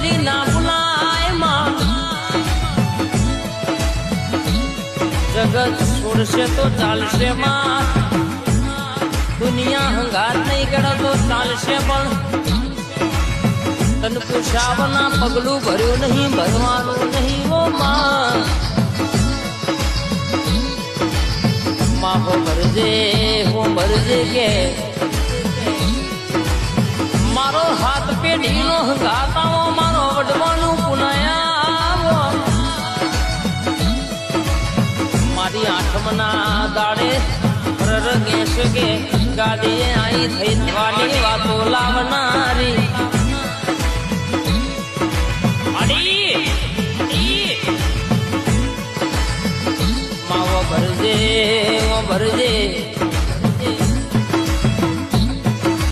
ભરેલી ના ભૂલાય માં જગત છોડશે તો ચાલશે માં દુનિયા હંગાત નહીં કરે તો ચાલશે પણ તન પુષાવના પગલું ભર્યું નહીં ભરવાનું નહીં ઓ માં હો ભરજે કે મારો હાથ પેઢીનો ગાતાઓ મારો વડવાનું પુનાયા મારી આઠમના દાડે રરગેશ કે ગાડીએ આઈ થઈ થવાની વાતો લાવનારી